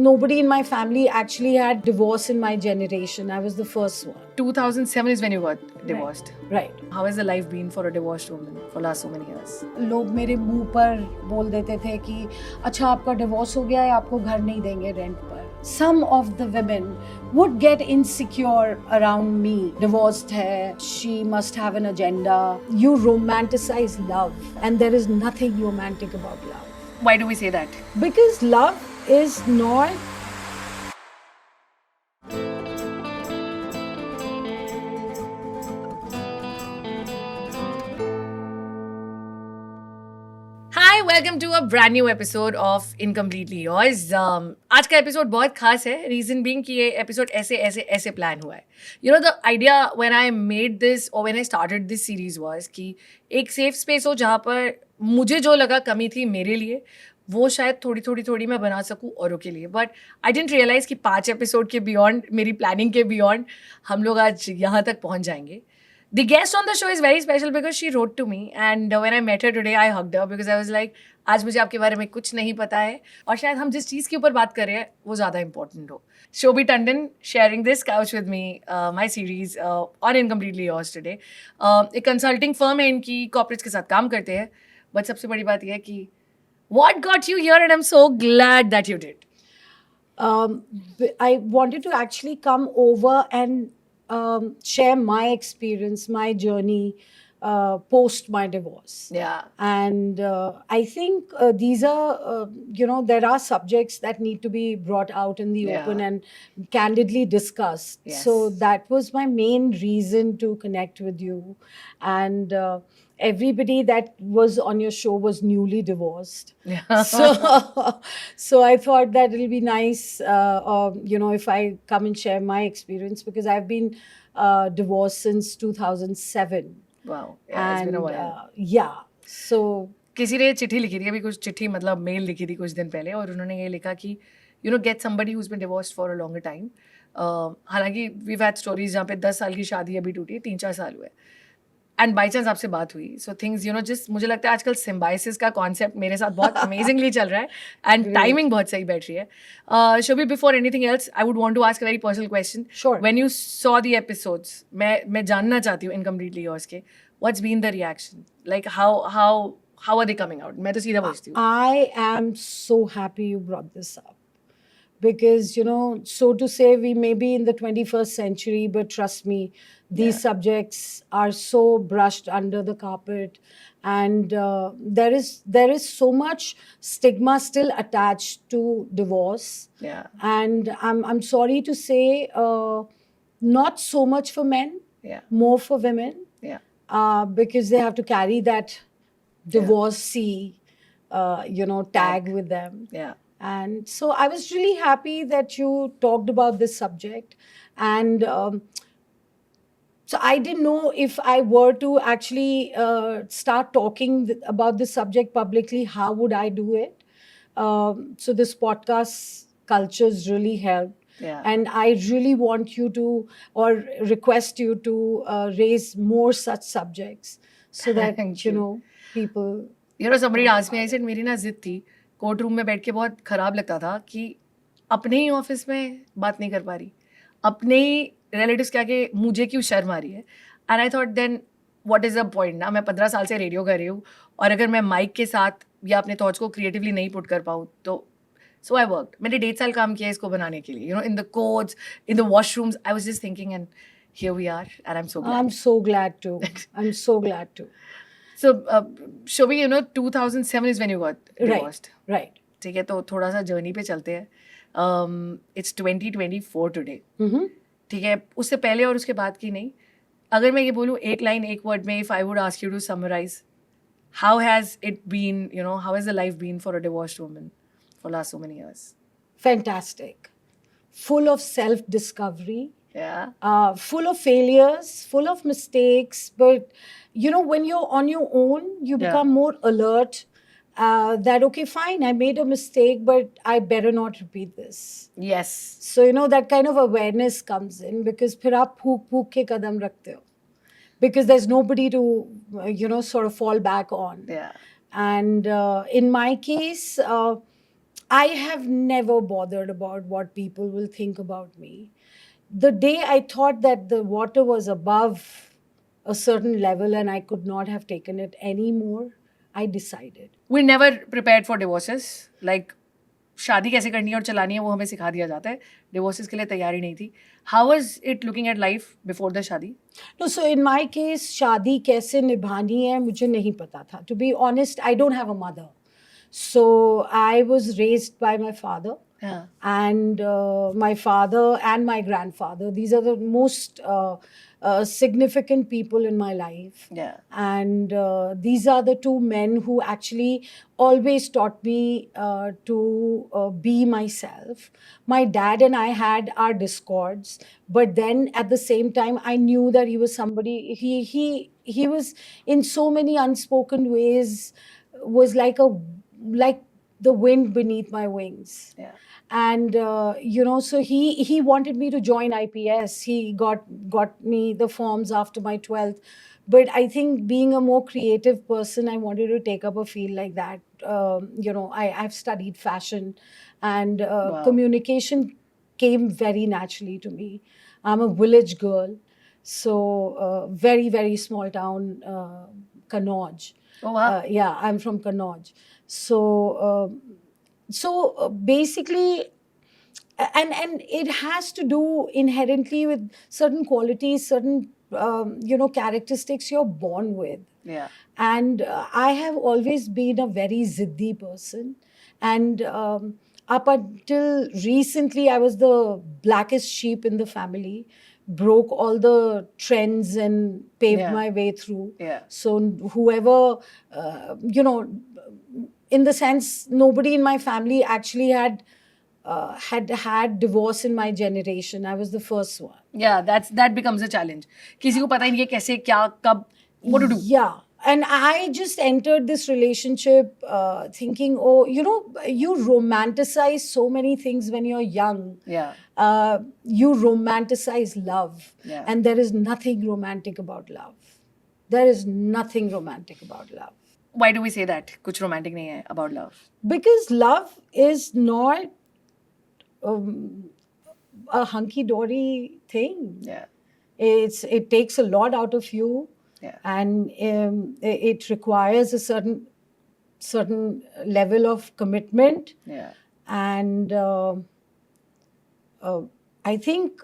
nobody in my family actually had divorce in my generation. I was the first one. 2007 is when you got divorced. Right. How has the life been for a divorced woman for last so many years? लोग मेरे मुंह पर बोल देते थे कि अच्छा आपका डिवोर्स हो गया है, आपको घर नहीं देंगे रेंट पर. Some of the women would get insecure around me. Divorced hai, she must have an agenda. You romanticize love, and there is nothing romantic about love. Why do we say that? Because love is not Hi, welcome to a brand new episode of Incompletely Yours. आज का episode बहुत खास है. Reason being कि ये episode ऐसे plan हुआ है. You know, the idea when I made this or when I started this series was कि एक सेफ स्पेस हो जहाँ पर मुझे जो लगा कमी थी मेरे लिए वो शायद थोड़ी मैं बना सकूँ औरों के लिए. बट आई डेंट रियलाइज कि 5 एपिसोड के बियॉन्ड, मेरी प्लानिंग के बियॉन्ड हम लोग आज यहाँ तक पहुँच जाएंगे. The guest on the show is very special because she wrote to me, and when I met her today, I hugged her because I was like, आज मुझे आपके बारे में कुछ नहीं पता है और शायद हम जिस चीज़ के ऊपर बात कर रहे हैं वो ज़्यादा इंपॉर्टेंट हो. शोभी Tandon sharing this couch with me, my series on Incompletely Yours today. एक कंसल्टिंग फर्म है इनकी, कॉर्पोरेट्स के साथ काम करते हैं. बट सबसे बड़ी बात यह है कि what got you here, and I'm so glad that you did. I wanted to actually come over and share my experience, my journey post my divorce. Yeah. And I think these are, there are subjects that need to be brought out in the Yeah. open and candidly discussed. Yes. So that was my main reason to connect with you. And everybody that was on your show was newly divorced. Yeah. So I thought that it'll be nice, if I come and share my experience because I've been divorced since 2007. Wow. Yeah, it's been a And while. yeah, so किसी ने चिट्ठी लिखी थी, अभी कुछ चिट्ठी मतलब mail लिखी थी कुछ दिन पहले, और उन्होंने ये लिखा कि get somebody who's been divorced for a longer time. हालांकि वी हैड स्टोरीज जहाँ पे 10 साल की शादी अभी टूटी है, 3-4 साल हुए, एंड बाई चांस आपसे बात हुई. सो थिंग्स जस्ट मुझे लगता है आजकल सिम्बाइसिस का कॉन्सेप्ट मेरे साथ बहुत अमेजिंगली चल रहा है एंड टाइमिंग बहुत सही बैठ रही है. Shobhi, before anything else I would want to ask a very personal question. Sure. When you saw the episodes, मैं जानना चाहती हूँ इनकम्प्लीटली योर्स के, what's been the reaction, like how are they coming out? मैं तो सीधा पूछती हूँ. I am so happy you brought this up because, so to say, we may be in the 21st century, but trust me, these subjects are so brushed under the carpet, and there is so much stigma still attached to divorce. Yeah. And I'm sorry to say, not so much for men, Yeah. more for women. Yeah. Because they have to carry that divorcee, tag with them. Yeah. And so I was really happy that you talked about this subject. And so I didn't know if I were to actually start talking about this subject publicly, how would I do it? So this podcast culture's really helped. Yeah. And I really want you to, or request you to raise more such subjects so that, Thank you. people. somebody asked me, I said मेरी ना जिद थी, court room में बैठ के बहुत खराब लगता था कि अपने ही ऑफिस में बात नहीं कर पा रही, अपने ही रिलेटिव्स क्या कि मुझे क्यों शर्म आ रही है. And I thought then what is the point ना, मैं 15 साल से रेडियो कर रही हूँ और अगर मैं माइक के साथ या अपने थॉट्स को क्रिएटिवली नहीं पुट कर पाऊँ तो सो आई वर्क. मैंने 1.5 साल काम किया इसको बनाने के लिए, in the codes, in the washrooms, I was just thinking, and here we are, and I am so glad. I'm so glad to. I'm so glad to. So, Shobhi, 2007 is when you got divorced. Right. ठीक है, तो थोड़ा सा journey पे चलते हैं. It's 2024 today. Mm-hmm. ठीक है, उससे पहले और उसके बाद की नहीं. अगर मैं ये बोलूँ एक लाइन एक वर्ड में, if I would ask you to summarize, how has it been, how has the life been for a divorced woman for last so many years? Fantastic. Full of self-discovery. Yeah. Full of failures, full of mistakes. But, when you're on your own, you become more alert that, okay, fine, I made a mistake, but I better not repeat this. Yes. So, that kind of awareness comes in because फिर आप फूक के कदम रखते हो. Because there's nobody to, sort of fall back on. Yeah. And in my case, I have never bothered about what people will think about me. The day I thought that the water was above a certain level and I could not have taken it anymore, I decided. We never prepared for divorces. Like शादी कैसे करनी है और चलानी है वो हमें सिखा दिया जाता है. डिवोर्सेस के लिए तैयारी नहीं थी. How was it looking at life before the शादी? No, so in my case, शादी कैसे निभानी है मुझे नहीं पता था. To be honest, I don't have a mother. So I was raised by my father. Yeah. And my father and my grandfather. These are the most significant people in my life. Yeah. And these are the two men who actually always taught me to be myself. My dad and I had our discords, but then at the same time, I knew that he was somebody. He was in so many unspoken ways. Was like the wind beneath my wings. Yeah. And so he wanted me to join IPS. He got me the forms after my 12th, but I think being a more creative person, I wanted to take up a field like that. I've studied fashion, and Wow. communication came very naturally to me. I'm a village girl, so very very small town, Kannauj. Oh wow. Yeah, I'm from Kannauj. So basically, and it has to do inherently with certain qualities, certain characteristics you're born with. Yeah. And I have always been a very ziddi person. And up until recently, I was the blackest sheep in the family, broke all the trends and paved Yeah. my way through. Yeah. So whoever, in the sense, nobody in my family actually had divorce in my generation. I was the first one. Yeah, that becomes a challenge. किसी को पता ही नहीं है कैसे क्या कब what to do. Yeah. And I just entered this relationship thinking, oh, you romanticize so many things when you're young. Yeah. You romanticize love. Yeah. And there is nothing romantic about love. There is nothing romantic about love. Why do we say that? कुछ romantic नहीं है about love. Because love is not a hunky-dory thing. Yeah. It takes a lot out of you. Yeah. And it requires a certain level of commitment. Yeah. And I think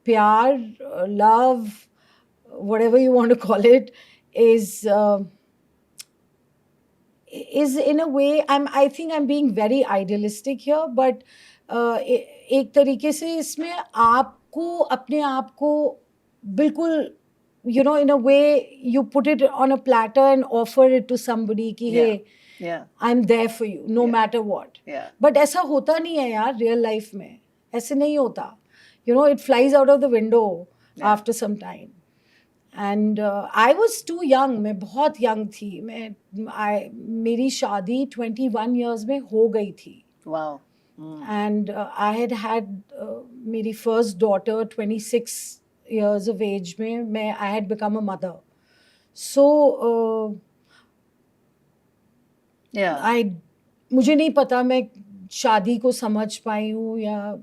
pyar, love, whatever you want to call it, is in a way, I think I'm being very idealistic here, but एक तरीके से इसमें आपको अपने आप को बिल्कुल, in a way, you put it on a platter and offer it to somebody कि hey, Yeah. I'm there for you no matter what. Yeah. But ऐसा होता नहीं है यार real life में. ऐसे नहीं होता. It flies out of the window after some time. And I was too young. मैं बहुत young थी. मेरी शादी 21 years में हो गई थी. Wow. And I had मेरी first daughter 26 years of age में I had become a mother. So Yeah. मुझे नहीं पता मैं शादी को समझ पाई हूँ या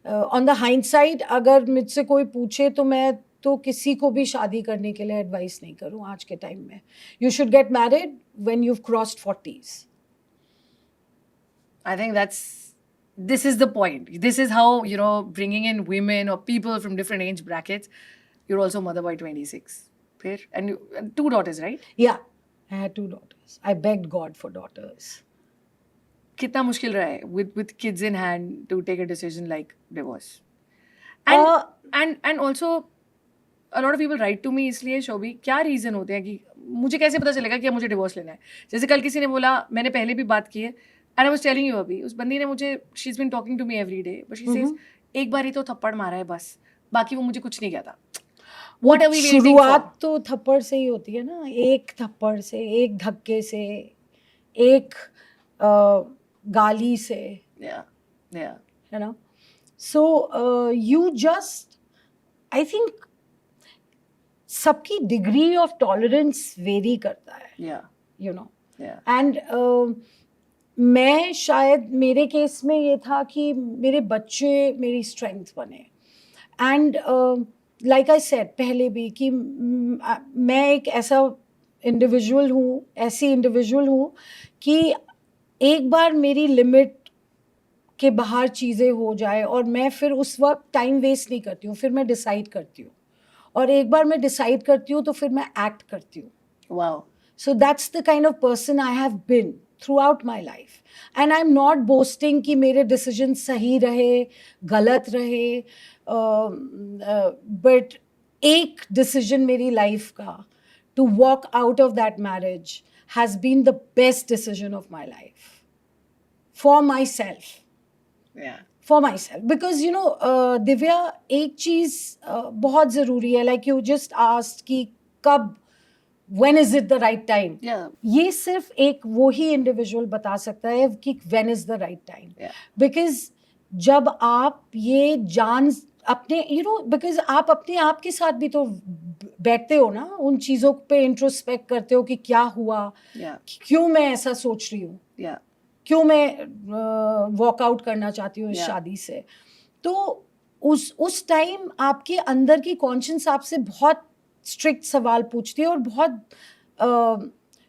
on the hindsight अगर मुझसे कोई पूछे तो मैं तो किसी को भी शादी करने के लिए एडवाइस नहीं करूँ आज के टाइम में. You should get married when you've crossed 40s. I think this is the point. This is how, bringing in women or people from different age brackets, you're also mother by 26. Fair? And two daughters, right? Yeah, I had 2 daughters. I begged God for daughters. कितना मुश्किल रहा है with kids in hand to take a decision like divorce? And also a lot of people write to me इसलिए शोभी क्या reason होते हैं कि मुझे कैसे पता चलेगा कि मुझे डिवोर्स लेना है. जैसे कल किसी ने बोला, मैंने पहले भी बात की है, and I was telling you अभी, उस बंदी ने मुझे, she's been talking to me every day, but she says एक बार ही तो थप्पड़ मारा है बस, बाकी वो मुझे कुछ नहीं कहता. What are we waiting for? शुरुआत तो थप्पड़ से ही होती है ना. एक थप्पड़ से, एक धक्के से, एक गाली से. Yeah. So you just, I think सबकी degree of tolerance vary करता है. Yeah. Yeah. Yeah. And मैं शायद मेरे केस में ये था कि मेरे बच्चे मेरी स्ट्रेंथ बने. एंड लाइक आई सेड पहले भी कि मैं एक ऐसा इंडिविजुअल हूँ, ऐसी इंडिविजुअल हूँ कि एक बार मेरी लिमिट के बाहर चीज़ें हो जाए और मैं फिर उस वक्त टाइम वेस्ट नहीं करती हूँ, फिर मैं डिसाइड करती हूँ. और एक बार मैं डिसाइड करती हूँ तो फिर मैं एक्ट करती हूँ. Wow. So that's the kind of person I have been throughout my life. And I'm not boasting कि मेरे decisions सही रहे, गलत रहे. But एक decision मेरी life का to walk out of that marriage has been the best decision of my life. For myself. Yeah. For myself. Because, you know, Divya, एक चीज़ बहुत ज़रूरी है. Like you just asked कि कब, when is it the right time? Yeah. ये सिर्फ एक वो ही इंडिविजुअल बता सकता है कि when is the right time. Yeah. Because जब आप ये जान अपने because आप अपने आप के साथ भी तो बैठते हो ना, उन चीज़ों पे इंट्रोस्पेक्ट करते हो कि क्या हुआ, Yeah. क्यों मैं ऐसा सोच रही हूँ, Yeah. क्यों मैं वॉकआउट करना चाहती हूँ इस Yeah. शादी से. तो उस टाइम आपके अंदर की कॉन्शियस आपसे बहुत स्ट्रिक्ट सवाल पूछती है और बहुत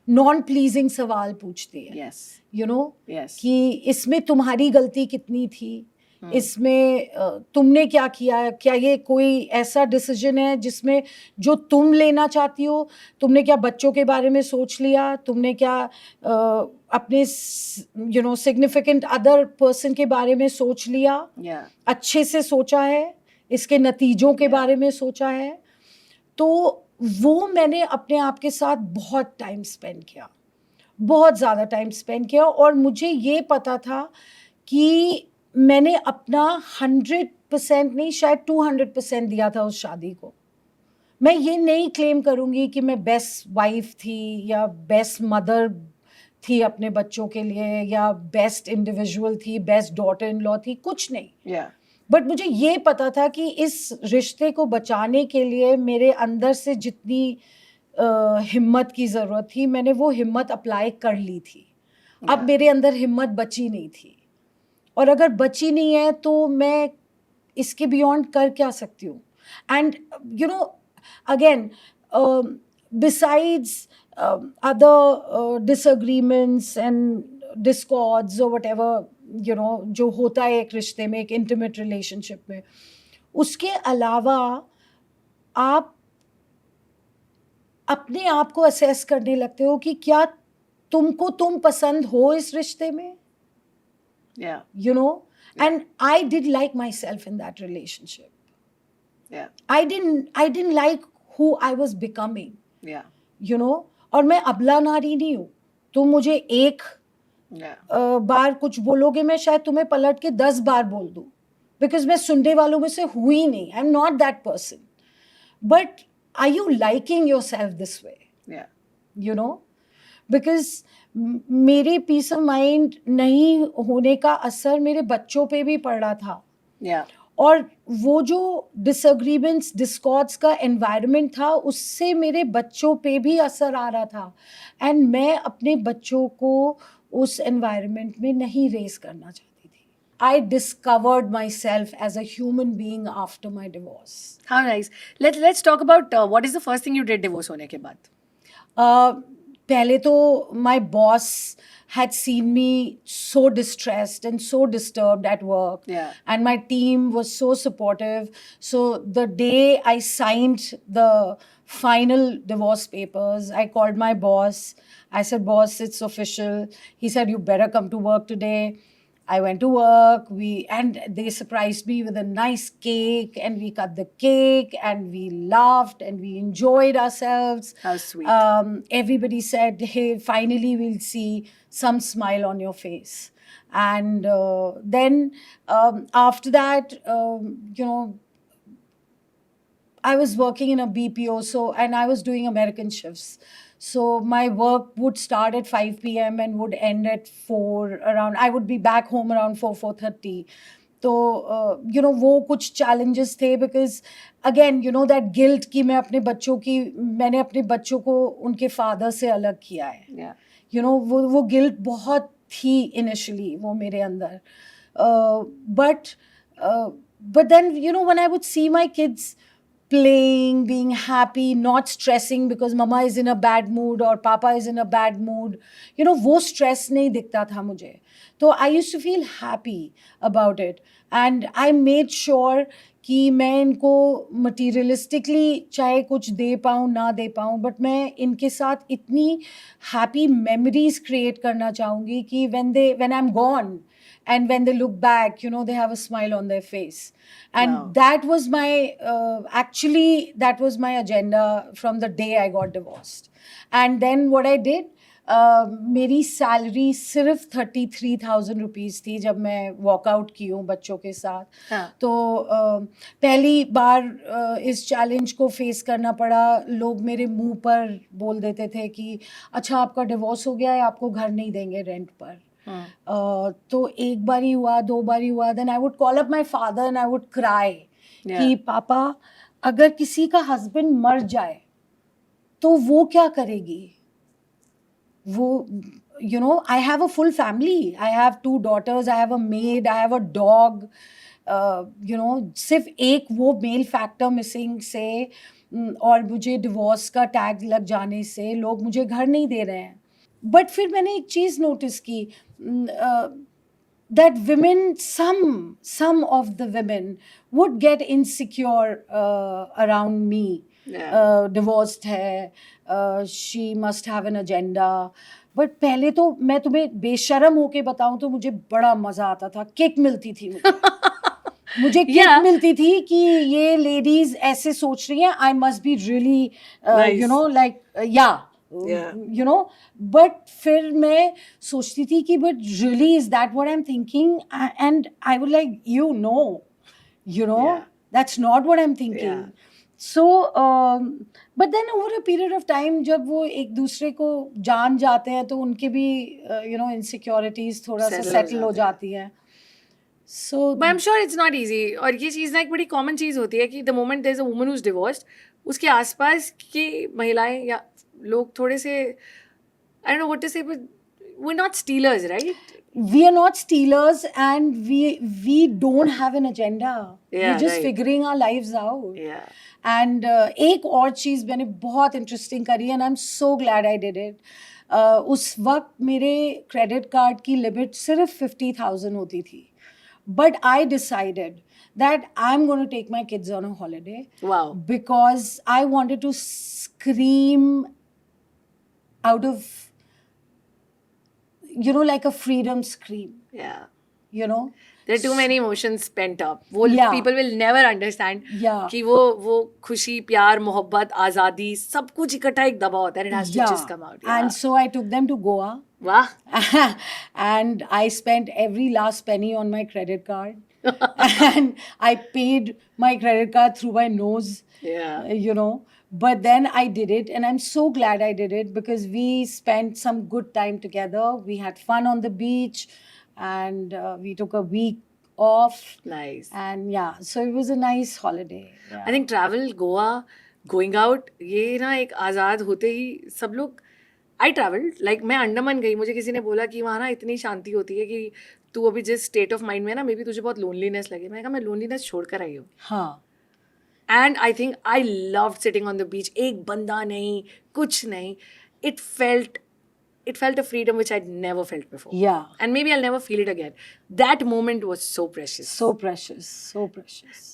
नॉन प्लीजिंग सवाल पूछती है. Yes. You know Yes. कि इसमें तुम्हारी गलती कितनी थी, इसमें तुमने क्या किया, क्या ये कोई ऐसा डिसीजन है जिसमें जो तुम लेना चाहती हो, तुमने क्या बच्चों के बारे में सोच लिया, तुमने क्या अपने सिग्निफिकेंट अदर पर्सन के बारे में सोच लिया, Yeah. अच्छे से सोचा है, इसके नतीजों के बारे में सोचा है. तो वो मैंने अपने आप के साथ बहुत टाइम स्पेंड किया, बहुत ज़्यादा टाइम स्पेंड किया. और मुझे ये पता था कि मैंने अपना 100% नहीं, शायद 200% दिया था उस शादी को. मैं ये नहीं क्लेम करूँगी कि मैं बेस्ट वाइफ थी या बेस्ट मदर थी अपने बच्चों के लिए, या बेस्ट इंडिविजुअल थी, बेस्ट डॉटर इन लॉ थी, कुछ नहीं. Yeah. बट मुझे ये पता था कि इस रिश्ते को बचाने के लिए मेरे अंदर से जितनी हिम्मत की ज़रूरत थी, मैंने वो हिम्मत अप्लाई कर ली थी. अब मेरे अंदर हिम्मत बची नहीं थी, और अगर बची नहीं है तो मैं इसके बियॉन्ड कर क्या सकती हूँ. And you know again besides other disagreements and discords or whatever, जो होता है एक रिश्ते में, एक इंटीमेट रिलेशनशिप में, उसके अलावा आप अपने आप को असेस करने लगते हो कि क्या तुम पसंद हो इस रिश्ते में. Yeah. And I did like myself in that relationship. Yeah. I didn't like who I was becoming. Yeah. और मैं अबला नारी नहीं हूँ. तुम मुझे एक Yeah. बार कुछ बोलोगे, मैं शायद तुम्हें पलट के 10 बार बोल दूँ, बिकॉज मैं सुनने वालों में से हुई नहीं. I am not that person. But are you liking yourself this way? Yeah. Because मेरे पीस ऑफ माइंड नहीं होने का असर मेरे बच्चों पे भी पड़ रहा था. Yeah. और वो जो डिसएग्रीमेंट्स, डिस्कॉर्ड्स का एनवायरनमेंट था, उससे मेरे बच्चों पे भी असर आ रहा था. एंड मैं अपने बच्चों को उस एनवायरनमेंट में नहीं रेस करना चाहती थी. I discovered myself as a human being after my divorce. How nice. Let's talk about what is the first thing you did divorce होने के बाद. पहले तो my boss had seen me so distressed and so disturbed at work. Yeah. And my team was so supportive. So the day I signed the final divorce papers, I called my boss. I said, "Boss, it's official." He said, "You better come to work today." I went to work, and they surprised me with a nice cake, and we cut the cake, and we laughed, and we enjoyed ourselves. How sweet. Everybody said, "Hey, finally we'll see some smile on your face." And then after that, I was working in a BPO, and I was doing American shifts. So my work would start at 5 p.m. and would end at 4 around. I would be back home around 4:30. तो वो कुछ challenges थे, because again that guilt कि मैंने अपने बच्चों को उनके father से अलग किया है. Yeah. वो guilt बहुत थी इनिशियली वो मेरे अंदर. But then, you know, when I would see my kids playing, being happy, not stressing because mama is in a bad mood or papa is in a bad mood, you know, वो stress नहीं दिखता था मुझे. तो I used to feel happy about it. And I made sure कि मैं इनको materialistically चाहे कुछ दे पाऊँ ना दे पाऊँ, but मैं इनके साथ इतनी happy memories create करना चाहूँगी कि when I'm gone, and when they look back, you know, they have a smile on their face. And Wow. that was my actually that was my agenda from the day I got divorced. And then what I did, मेरी salary सिर्फ 33,000 rupees थी जब मैं walkout की हूँ बच्चों के साथ. हाँ. तो पहली बार इस चैलेंज को फेस करना पड़ा. लोग मेरे मुंह पर बोल देते थे कि अच्छा आपका डिवोर्स हो गया है, आपको घर नहीं देंगे रेंट पर. तो एक बार ही हुआ, दो बार ही हुआ. Then I would call up my father and I would cry कि पापा अगर किसी का हस्बैंड मर जाए तो वो क्या करेगी. वो, you know, I have a full family. I have 2 daughters, I have a maid, I have a dog. You know, सिर्फ एक वो मेल फैक्टर मिसिंग से और मुझे डिवोर्स का टैग लग जाने से लोग मुझे घर नहीं दे रहे हैं. बट फिर मैंने एक चीज़ नोटिस की, that women, some of the women would get insecure around me. Divorced है, she must have an agenda. But पहले तो मैं तुम्हें बेशरम होके बताऊं तो मुझे बड़ा मजा आता था. किक मिलती थी मुझे किक मिलती थी कि ये लेडीज ऐसे सोच रही हैं. I must be really you know like you know. But फिर मैं सोचती थी कि but really is that what I'm thinking, and I would like, you know, that's not what I'm thinking. So but then over a period of time जब वो एक दूसरे को जान जाते हैं तो उनके भी you know insecurities थोड़ा सा settle हो जाती हैं. So but I'm sure it's not easy. और ये चीज़ ना एक बड़ी common चीज़ होती है कि the moment there's a woman who's divorced, उसके आसपास की महिलाएं या लोग थोड़े से, I don't know what to say, but we're not stealers, right? We are not stealers, and we don't have an agenda. We're just figuring our lives out. And एक और चीज़ मैंने बहुत इंटरेस्टिंग करी, and I'm so glad I did it. उस वक्त मेरे credit card की limit सिर्फ 50,000 होती थी. But I decided that I'm going to take my kids on a holiday. Wow. Because I wanted to scream out of, you know, like a freedom scream. Yeah. You know? There are too many emotions pent up. वो people will never understand कि वो खुशी, प्यार, मोहब्बत, आज़ादी सब कुछ इकट्ठा एक दबा होता है. It has to just come out. And so I took them to Goa. वाह. And I spent every last penny on my credit card. And I paid my credit card through my nose. You know. But then I did it, and I'm so glad I did it because we spent some good time together. We had fun on the beach, and we took a week off. Nice. And yeah, so it was a nice holiday. Yeah. I think travel, Goa, going out, ये ना एक आज़ाद होते ही सब लोग. I traveled, like मैं अंडमान गई, मुझे किसी ने बोला कि वहाँ ना इतनी शांति होती है कि तू अभी जिस स्टेट ऑफ माइंड में ना, मे बी तुझे बहुत लोनलीनेस लगे. मैंने कहा मैं लोनलीनेस छोड़ कर आई हूँ. हाँ. And I think I loved sitting on the beach. एक बंदा नहीं, कुछ नहीं. It felt a freedom which I'd never felt before. Yeah. And maybe I'll never feel it again. That moment was so precious. So precious. So precious.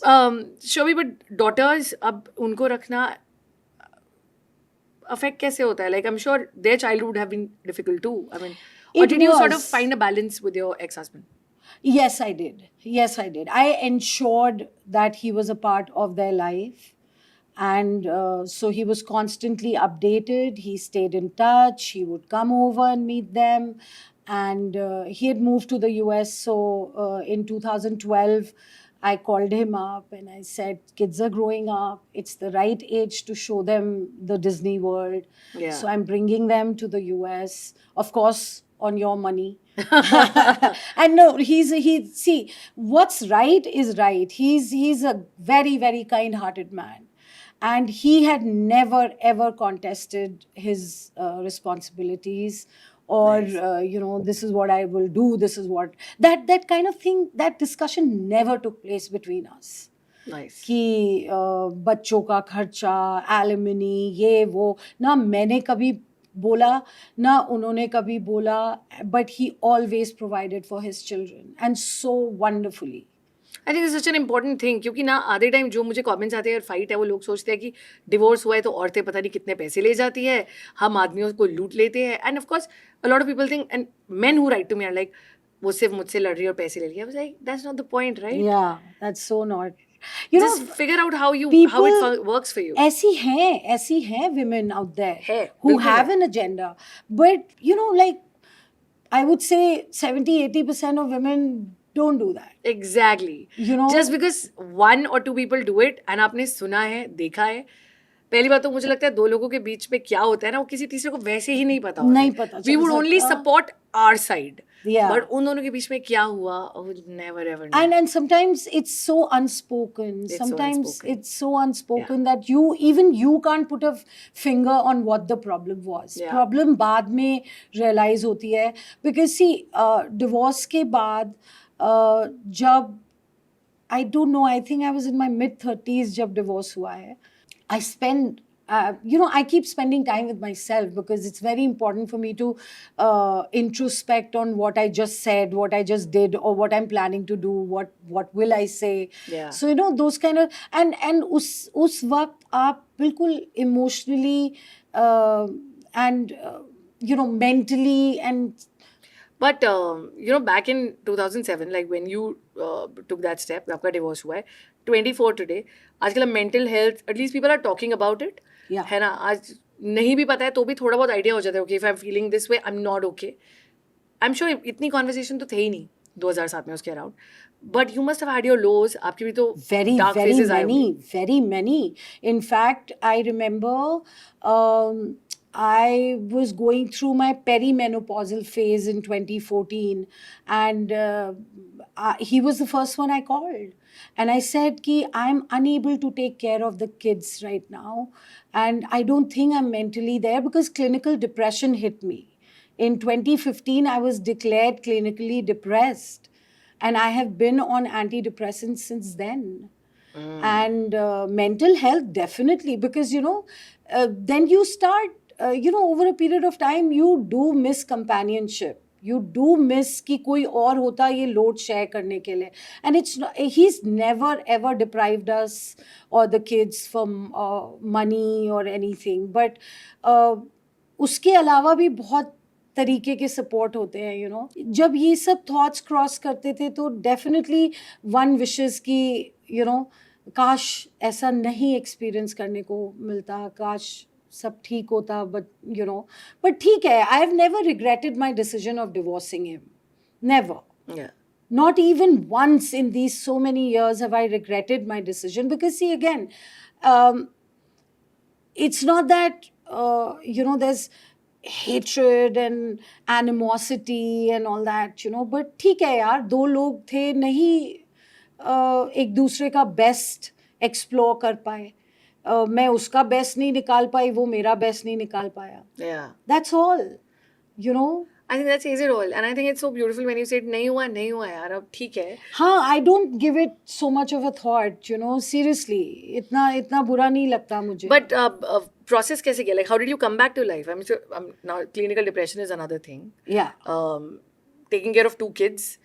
Shobi, but daughters, अब उनको रखना affect कैसे होता है? Like I'm sure their childhood would have been difficult too. I mean, or did you sort of find a balance with your ex-husband? Yes, I did. Yes, I did. I ensured that he was a part of their life. And so he was constantly updated. He stayed in touch. He would come over and meet them. And he had moved to the US. So in 2012, I called him up and I said, kids are growing up. It's the right age to show them the Disney World. Yeah. So I'm bringing them to the US. Of course, on your money. And no, see, what's right is right. He's a very, very kind-hearted man. And he had never, ever contested his responsibilities or Nice. this is what I will do, this is what that kind of thing, that discussion never took place between us. Nice. कि बच्चों का खर्चा, alimony, ये वो, ना मैंने कभी बोला ना उन्होंने कभी बोला, but he always provided for his children and so wonderfully. I think such an important thing, क्योंकि ना आधे टाइम जो मुझे कमेंट्स आते हैं और फाइट है, वो लोग सोचते हैं कि डिवोर्स हुआ है तो औरतें पता नहीं कितने पैसे ले जाती है, हम आदमियों को लूट लेते हैं. And of course a lot of people think, and men who write to me are like, वो सिर्फ मुझसे लड़ रही है और पैसे ले लिया. I was like that's not the point, right? या that's so not, you know, just figure out how it people works for you. ऐसी हैं women out there है, who बिल्कुल have है. an agenda, but like I would say 70-80% of women don't do that. Exactly. Just because one or two people do it and आपने सुना है, देखा है. पहली बात तो मुझे लगता है दो लोगों के बीच में क्या होता है ना, वो किसी तीसरे को वैसे ही नहीं पता होता. नहीं पता We चल would only सकता. support our side. Yeah. But उन दोनों के बीच में क्या हुआ, would never ever know. And sometimes it's so unspoken. It's so Sometimes unspoken. it's so unspoken that you can't put a finger on what the problem was. Yeah. Problem बाद में realize होती है, because see, divorce के बाद जब I don't know, I think I was in my mid-30s जब divorce हुआ है. I spend, I keep spending time with myself because it's very important for me to introspect on what I just said, what I just did, or what I'm planning to do, what will I say. Yeah. So those kind of, and उस वक्त आप बिल्कुल emotionally and mentally and. But back in 2007, like when you took that step, आपका divorce हुआ है, 24 today, आजकल mental health, at least people are talking about it. Yeah. है ना, आज नहीं भी पता है तो भी थोड़ा बहुत idea हो जाता है, okay, if I'm feeling this way, I'm not okay. I'm sure इतनी conversation तो थे ही नहीं 2007 में उसके around. But you must have had your lows. आपकी भी तो very dark very phases आए many होंगे. very many. In fact, I remember I was going through my perimenopausal phase in 2014, and he was the first one I called, and I said ki I'm unable to take care of the kids right now, and I don't think I'm mentally there, because clinical depression hit me. In 2015 I was declared clinically depressed, and I have been on antidepressants since then. And mental health, definitely, because then you start over a period of time you do miss companionship, you do miss कि कोई और होता ये load share करने के लिए. And he's never ever deprived us or the kids from money or anything, but उसके अलावा भी बहुत तरीके के सपोर्ट होते हैं. जब ये सब थॉट्स क्रॉस करते थे तो डेफिनेटली वन विशेस की काश ऐसा नहीं एक्सपीरियंस करने को मिलता, काश सब ठीक होता, बट ठीक है. I have never regretted my decision of divorcing him, never. Yeah. Not even once in these so many years have I regretted my decision, because see, again, it's not that there's hatred and animosity and all that, but ठीक है यार, दो लोग थे, नहीं एक दूसरे का बेस्ट एक्सप्लोर कर पाए. मैं उसका बेस्ट नहीं निकाल पाई, वो मेरा बेस्ट नहीं निकाल पाया. Yeah. That's all. I think that says it all, and I think it's so beautiful when you said नहीं हुआ यार, अब ठीक है. हाँ, I don't give it so much of a thought, seriously. इतना बुरा नहीं लगता मुझे. But process कैसे किया? Like, how did you come back to life? I'm sure now clinical depression is another thing. Yeah. Taking care of two kids,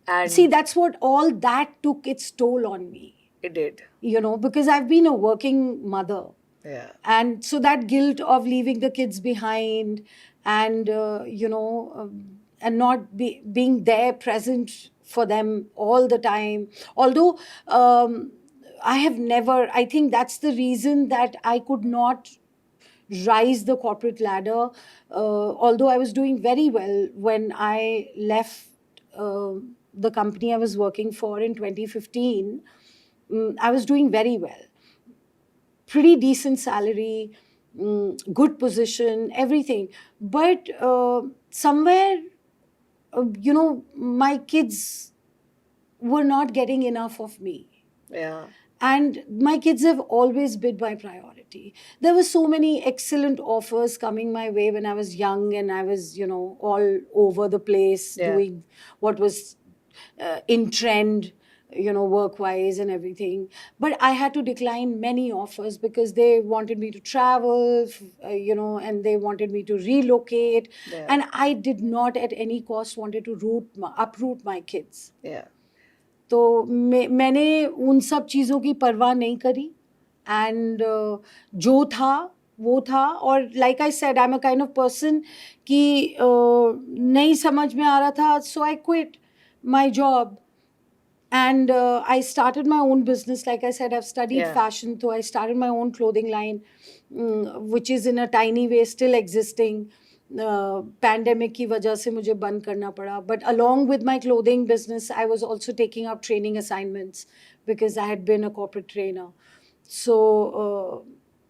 and See, that's what all that took its toll on me. it did. Because I've been a working mother. Yeah. And so that guilt of leaving the kids behind and, and not being there present for them all the time. Although I think that's the reason that I could not rise the corporate ladder. Although I was doing very well when I left the company I was working for in 2015. I was doing very well. Pretty decent salary, good position, everything. But somewhere, my kids were not getting enough of me. Yeah. And my kids have always been my priority. There were so many excellent offers coming my way when I was young, and I was, all over the place Yeah. doing what was in trend, work wise and everything. But I had to decline many offers because they wanted me to travel, and they wanted me to relocate. Yeah. And I did not at any cost wanted to uproot my kids. Yeah. तो मैंने उन सब चीज़ों की परवाह नहीं करी. And जो था वो था. और like I said, I am a kind of person कि नहीं समझ में आ रहा था, so I quit my job. And I started my own business. Like I said, I've studied Yeah. fashion, so I started my own clothing line, which is in a tiny way still existing. Pandemic की वजह से मुझे बंद करना पड़ा. But along with my clothing business, I was also taking up training assignments because I had been a corporate trainer. So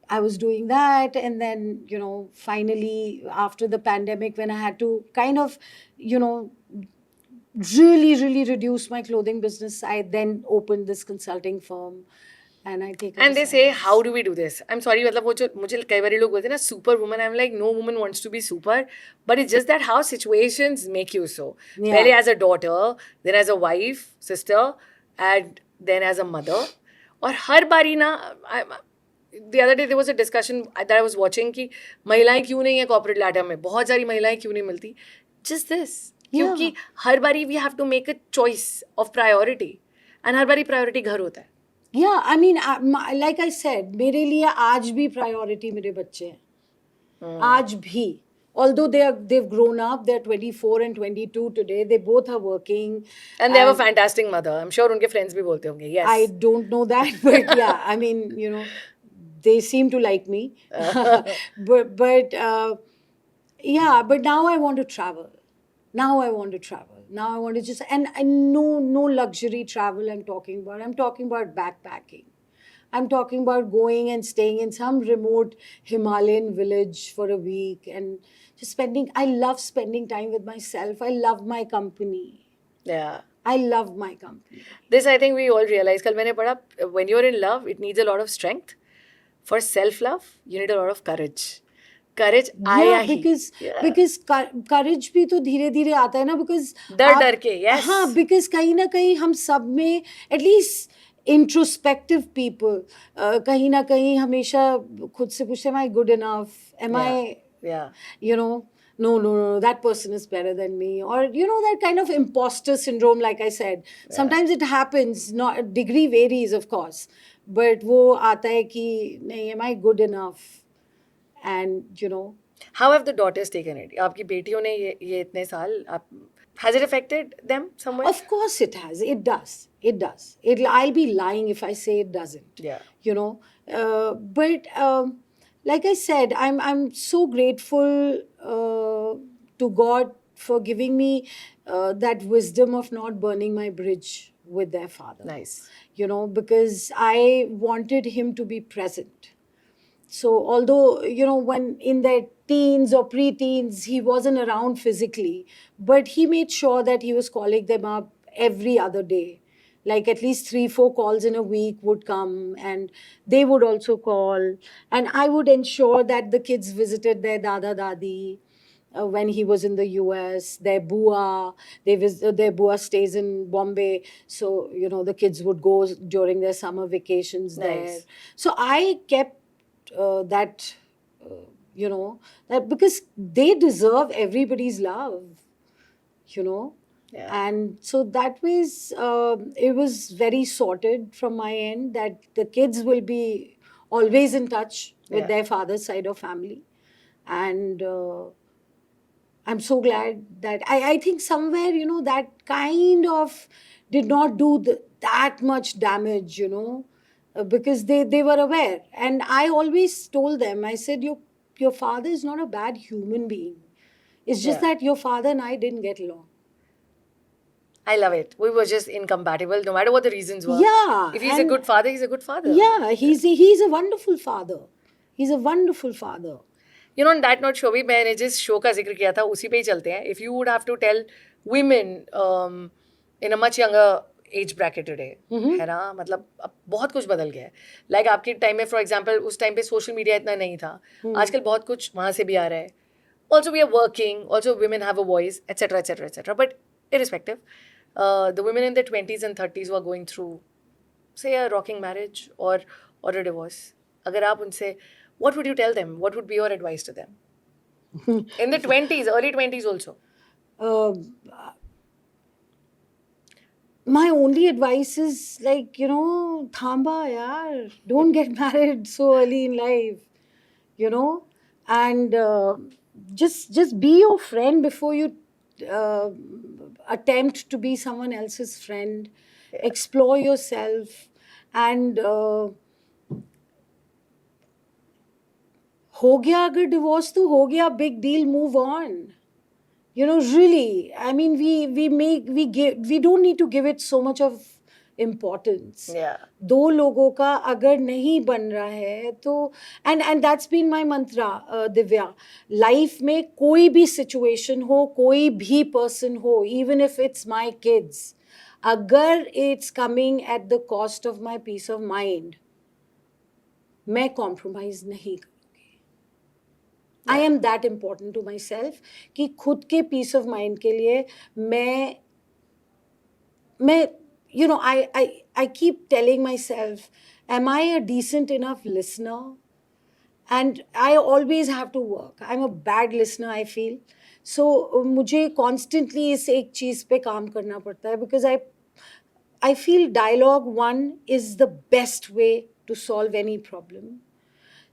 I was doing that, and then finally after the pandemic, when I had to kind of really reduce my clothing business, I then opened this consulting firm. And I take And they say, how do we do this? I'm sorry, मतलब वो जो मुझे कई बार लोग बोलते हैं ना super woman, I'm like, no woman wants to be super, but it's just that how situations make you so. Yeah. पहले as a daughter, then as a wife, sister, and then as a mother. और हर बारी ना, the other day there was a discussion that I was watching कि महिलाएं क्यों नहीं है corporate ladder में, बहुत सारी महिलाएं क्यों नहीं मिलती. Just this. क्योंकि हर बारी we have to make a choice of priority, and हर बारी priority घर होता है. Yeah, I mean, like I said, मेरे लिए आज भी priority मेरे बच्चे हैं. आज भी. Although they've grown up, they're 24 and 22 today. They both are working. And they have a fantastic mother. I'm sure उनके friends भी बोलते होंगे. Yes. I don't know that, but yeah, I mean, they seem to like me. but yeah, but now I want to travel. Now I want to travel. Now I want to just, and I know no luxury travel I'm talking about. I'm talking about backpacking. I'm talking about going and staying in some remote Himalayan village for a week and just spending. I love spending time with myself. I love my company. Yeah. I love my company. This I think we all realize. कल मैंने पढ़ा, when you're in love, it needs a lot of strength. For self-love, you need a lot of courage. Courage आया ही. because courage भी तो धीरे धीरे आता है ना, because डर के. Yes. हाँ, because कहीं ना कहीं हम सब में at least introspective people कहीं ना कहीं हमेशा खुद से पूछते, am I good enough? Am I, no, that person is better than me. Or, that kind of imposter syndrome, like I said. Yeah. Sometimes it happens, not, degree varies, of course. But वो आता है कि नहीं, am I good enough? And, How have the daughters taken it? आपकी बेटियों ने ये इतने साल, has it affected them somewhere? Of course it has. It does. I'll be lying if I say it doesn't. Yeah. But like I said, I'm so grateful to God for giving me that wisdom of not burning my bridge with their father. Nice. Because I wanted him to be present. So although, when in their teens or pre-teens, he wasn't around physically, but he made sure that he was calling them up every other day. Like at least 3-4 calls in a week would come, and they would also call. And I would ensure that the kids visited their dada dadi when he was in the US, their bua. Their bua stays in Bombay, so the kids would go during their summer vacations there. So I kept that because they deserve everybody's love, Yeah. And so that was, it was very sorted from my end that the kids will be always in touch with their father's side of family. And I'm so glad that I think somewhere, that kind of did not do that much damage, because they were aware. And I always told them, I said, your father is not a bad human being. It's just that your father and I didn't get along. I love it. We were just incompatible, no matter what the reasons were. Yeah. If he's a good father, he's a good father. Yeah, he's a wonderful father. He's a wonderful father. On that note, Shobhi, मैंने जिस show का जिक्र किया था, उसी पे ही चलते हैं. If you would have to tell women in a much younger age bracket today, है ना, मतलब अब बहुत कुछ बदल गया है. लाइक आपके टाइम में फॉर एग्जांपल उस टाइम पे सोशल मीडिया इतना नहीं था. आजकल बहुत कुछ वहाँ से भी आ रहा है. Also we are working, also women have a voice, etc, etc, etc. But irrespective, the women in their 20s and 30s who are going through, say, a rocking marriage or a divorce, agar aap unse, what would you tell them? What would be your advice to them? In the 20s, early 20s also. Uh, my only advice is like, thamba yaar, don't get married so early in life, and just be your friend before you uh, attempt to be someone else's friend. Explore yourself, and हो गया अगर divorce तो हो गया, big deal, move on. Really, I mean, we don't need to give it so much of importance. Yeah. दो लोगों का अगर नहीं बन रहा है तो, and that's been my mantra, Divya. Life में कोई भी सिचुएशन हो, कोई भी पर्सन हो, even if it's my kids, अगर it's coming at the cost of my peace of mind, मैं कॉम्प्रोमाइज नहीं करूँगी. I am that important to myself कि खुद के पीस ऑफ माइंड के लिए मैं I keep telling myself, am I a decent enough listener? And I always have to work. I'm a bad listener, I feel. So मुझे constantly इस एक चीज़ पे काम करना पड़ता है, because I feel dialogue, one, is the best way to solve any problem.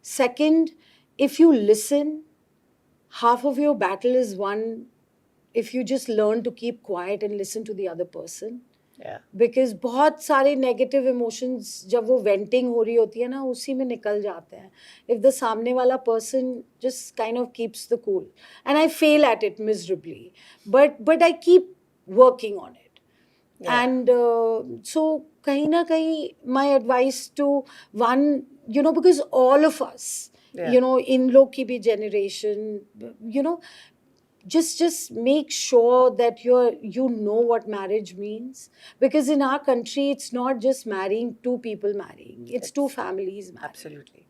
Second, if you listen, half of your battle is won if you just learn to keep quiet and listen to the other person. Yeah. Because बहुत सारे negative emotions जब वो venting हो रही होती है ना, उसी में निकल जाते हैं. If the सामने वाला person just kind of keeps the cool, and I fail at it miserably, but I keep working on it. Yeah. And so kahin na kahin, my advice to one, because all of us, Yeah. in log ki bhi generation, just make sure that you know what marriage means, because in our country it's not just marrying two people marrying, it's two families marrying. Absolutely.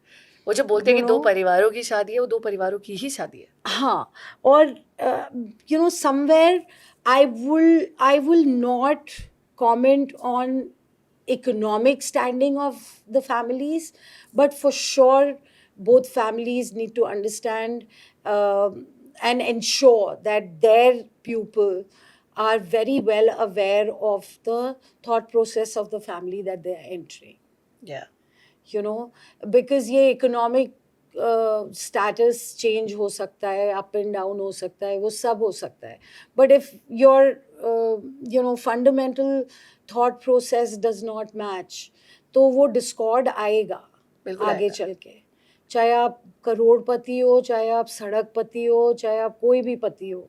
वो जो बोलते हैं कि You दो know? परिवारों की शादी है, वो दो परिवारों की ही शादी है. हाँ, और somewhere I will not comment on economic standing of the families, but for sure both families need to understand and ensure that their people are very well aware of the thought process of the family that they are entering. Yeah. Because ये economic status change हो सकता है, up and down हो सकता है, वो सब हो सकता है, but if your fundamental thought process does not match, तो वो डिस्कॉर्ड आएगा आगे चल के. चाहे आप करोड़पति हो, चाहे आप सड़कपति हो, चाहे आप कोई भी पति हो,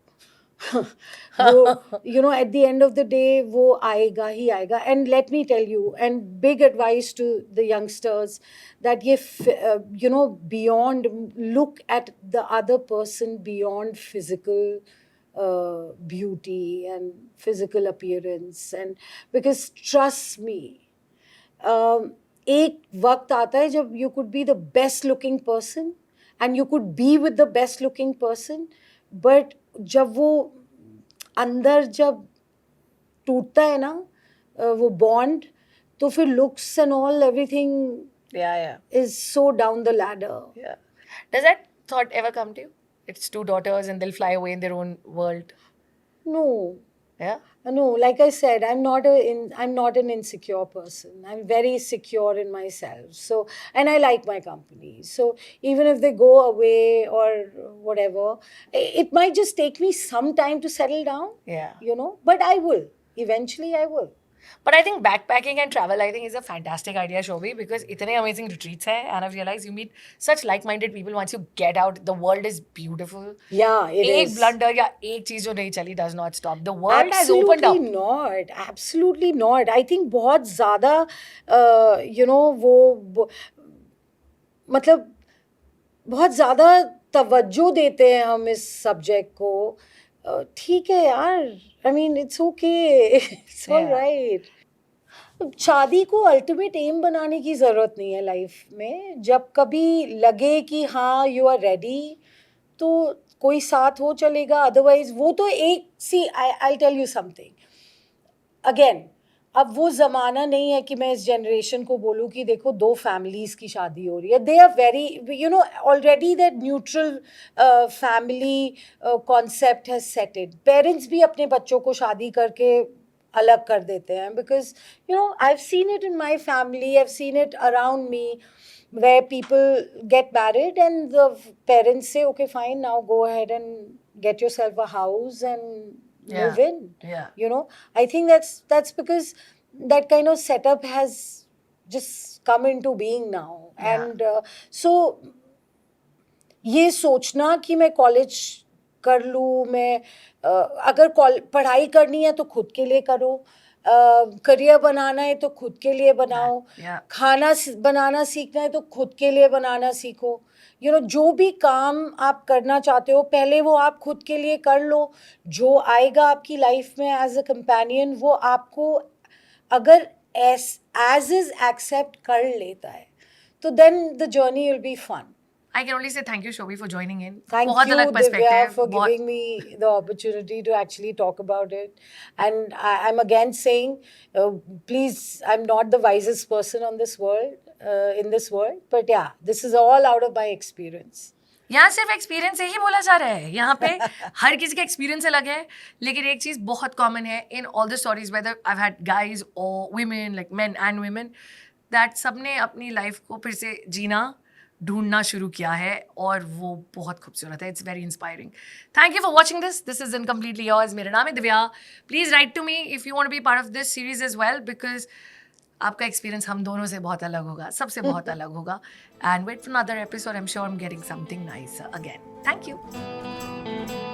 वो at the end of the day वो आएगा ही आएगा. And let me tell you, and big advice to the youngsters, that beyond, look at the other person beyond physical beauty and physical appearance, and because trust me, एक वक्त आता है जब you could be the best looking person and you could be with the best looking person, but जब वो अंदर जब टूटता है ना, वो बॉन्ड, तो फिर looks and all, everything is so down the ladder. Yeah. Does that thought ever come to you? It's two daughters and they'll fly away in their own world. No. Yeah? No, like I said, I'm not an insecure person. I'm very secure in myself. So, and I like my company. So even if they go away or whatever, it might just take me some time to settle down. Yeah. But I will. Eventually, I will. But I think backpacking and travel, I think, is a fantastic idea, Shobhi, because itne amazing retreats hai, and I've realized you meet such like-minded people once you get out. The world is beautiful. Yeah, it is. Ek blunder ya ek cheez jo nahi chali does not stop. The world has opened up. Absolutely not. Absolutely not. I think बहुत ज़्यादा, वो मतलब बहुत ज़्यादा तवज्जो देते हैं हम इस सब्जेक्ट को. ठीक है यार. I mean, it's okay. It's all right. शादी को अल्टीमेट एम बनाने की ज़रूरत नहीं है लाइफ में. जब कभी लगे कि हाँ यू आर रेडी, तो कोई साथ हो चलेगा. अदरवाइज वो तो एक see I tell you something again. अब वो ज़माना नहीं है कि मैं इस जनरेशन को बोलूँ कि देखो 2 फैमिलीज़ की शादी हो रही है. They are very already that neutral family concept has set in. Parents भी अपने बच्चों को शादी करके अलग कर देते हैं because I've seen it in my family, I've seen it around me where people get married and the parents say okay fine, now go ahead and get yourself a house and move in. Yeah. I think that's because that kind of setup has just come into being now. Yeah. And so ये सोचना कि मैं college कर लूँ, मैं अगर पढ़ाई करनी है तो खुद के लिए करो, करियर बनाना है तो खुद के लिए बनाओ, खाना बनाना सीखना है तो खुद के लिए बनाना सीखो. जो भी काम आप करना चाहते हो पहले वो आप खुद के लिए कर लो. जो आएगा आपकी लाइफ में एज अ कंपेनियन वो आपको अगर एज इज एक्सेप्ट कर लेता है तो then the journey will be fun. I can only say thank you, Shobhi, for joining in. Thank बहुत you, अलग Divya, perspective. for giving me the opportunity to actually talk about it. And I'm again saying, please, I'm not the wisest person on this world, in this world. But yeah, this is all out of my experience. यहाँ सिर्फ experience ही बोला जा रहा है. यहाँ पे हर किसी का एक्सपीरियंस अलग है, लेकिन एक चीज बहुत कॉमन है in all the stories, whether I had guys और women, like men and women, that सबने अपनी लाइफ को फिर से जीना ढूंढना शुरू किया है और वो बहुत खूबसूरत है. It's very inspiring. Thank you for watching this is incompletely yours. मेरा नाम है Divya. Please write to me if you want to be part of this series as well, because आपका एक्सपीरियंस हम दोनों से बहुत अलग होगा, सबसे बहुत अलग होगा. And wait for another episode. I am sure I am getting something nice again. Thank you.